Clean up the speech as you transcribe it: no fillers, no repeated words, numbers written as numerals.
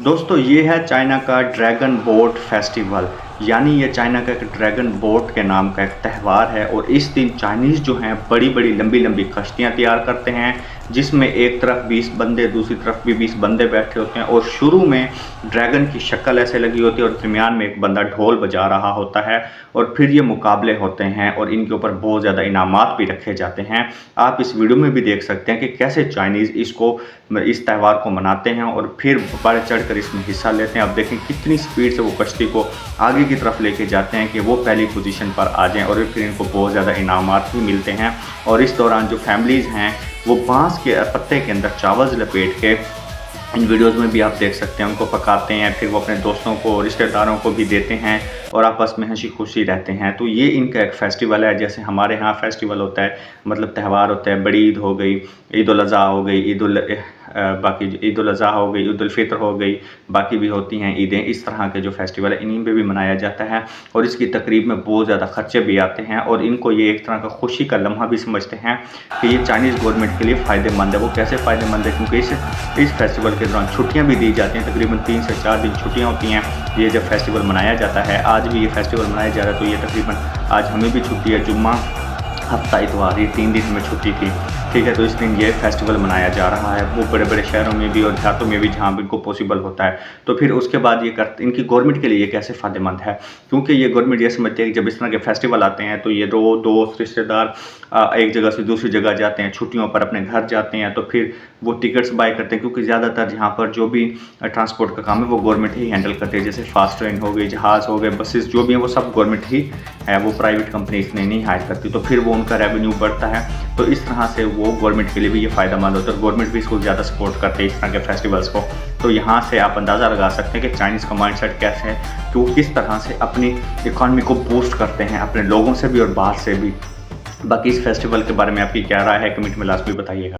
दोस्तों ये है चाइना का ड्रैगन बोट फेस्टिवल। यानी ये चाइना का एक ड्रैगन बोट के नाम का एक त्यौहार है और इस दिन चाइनीज़ जो हैं बड़ी बड़ी लंबी लंबी कश्तियाँ तैयार करते हैं, जिसमें एक तरफ 20 बंदे दूसरी तरफ भी 20 बंदे बैठे होते हैं और शुरू में ड्रैगन की शक्ल ऐसे लगी होती है और दरमियान में एक बंदा ढोल बजा रहा होता है और फिर ये मुकाबले होते हैं और इनके ऊपर बहुत ज़्यादा इनामात भी रखे जाते हैं। आप इस वीडियो में भी देख सकते हैं कि कैसे चाइनीज़ इस त्यौहार को मनाते हैं और फिर बढ़ चढ़ कर इसमें हिस्सा लेते हैं। आप देखें कितनी स्पीड से वो कश्ती को आगे की तरफ लेके जाते हैं कि वो पहली पोजीशन पर आ जाएं और फिर इनको बहुत ज़्यादा इनामात भी मिलते हैं। और इस दौरान जो फैमिलीज़ हैं वो बांस के पत्ते के अंदर चावल लपेट के, इन वीडियोज़ में भी आप देख सकते हैं, उनको पकाते हैं, फिर वो अपने दोस्तों को रिश्तेदारों को भी देते हैं और आपस में हंसी खुशी रहते हैं। तो ये इनका एक फेस्टिवल है, जैसे हमारे यहाँ फेस्टिवल होता है, मतलब त्यौहार होता है। बड़ी ईद हो गई, ईद उल अज़हा हो गई, बाकी ईद उल अज़हा हो गई, ईद उल फितर हो गई, बाकी भी होती हैं ईदें। इस तरह के जो फेस्टिवल है इन्हीं पे भी मनाया जाता है और इसकी तकरीब में बहुत ज़्यादा खर्चे भी आते हैं और इनको ये एक तरह का खुशी का लम्हा भी समझते हैं कि ये चाइनीज़ गवर्नमेंट के लिए फ़ायदेमंद है। वो कैसे फ़ायदेमंद है, क्योंकि इस फेस्टिवल के दौरान छुट्टियाँ भी दी जाती हैं। तकरीबन 3 से 4 दिन छुट्टियाँ होती हैं ये जब फेस्टिवल मनाया जाता है। आज भी ये फेस्टिवल मनाया जा रहा है तो ये तकरीबन आज हमें भी छुट्टी है, जुम्मा हफ्ता इतवार, ये 3 दिन में छुट्टी थी, ठीक है। तो इस दिन ये फेस्टिवल मनाया जा रहा है, वो बड़े बड़े शहरों में भी और देहातों में भी जहाँ भी इनको पॉसिबल होता है। तो फिर उसके बाद ये करते, इनकी गवर्नमेंट के लिए ये कैसे फ़ायदेमंद है, क्योंकि ये गवर्नमेंट ये समझती है कि जब इस तरह के फेस्टिवल आते हैं तो ये दोस्त रिश्तेदार एक जगह से दूसरी जगह जाते हैं, छुट्टियों पर अपने घर जाते हैं, तो फिर वो टिकट्स बाय करते हैं, क्योंकि ज़्यादातर यहाँ पर जो भी ट्रांसपोर्ट का काम है वो गवर्नमेंट ही हैंडल करती है। जैसे फास्ट ट्रेन हो गई, जहाज़ हो गए, बसेस जो भी हैं वो सब गवर्नमेंट ही है, वो प्राइवेट कंपनी इसमें नहीं हायर करती। तो फिर वो उनका रेवेन्यू बढ़ता है। तो इस तरह से वो गवर्नमेंट के लिए भी ये फ़ायदेमंद होता है। गवर्नमेंट भी इसको ज़्यादा सपोर्ट करते हैं इस तरह के फेस्टिवल्स को। तो यहाँ से आप अंदाज़ा लगा सकते हैं कि चाइनीज़ का माइंडसेट कैसे है, कि वो किस तरह से अपनी इकॉनमी को बूस्ट करते हैं, अपने लोगों से भी और बाहर से भी। बाकी इस फेस्टिवल के बारे में आपकी क्या राय है, कमेंट में लास्ट में बताइएगा।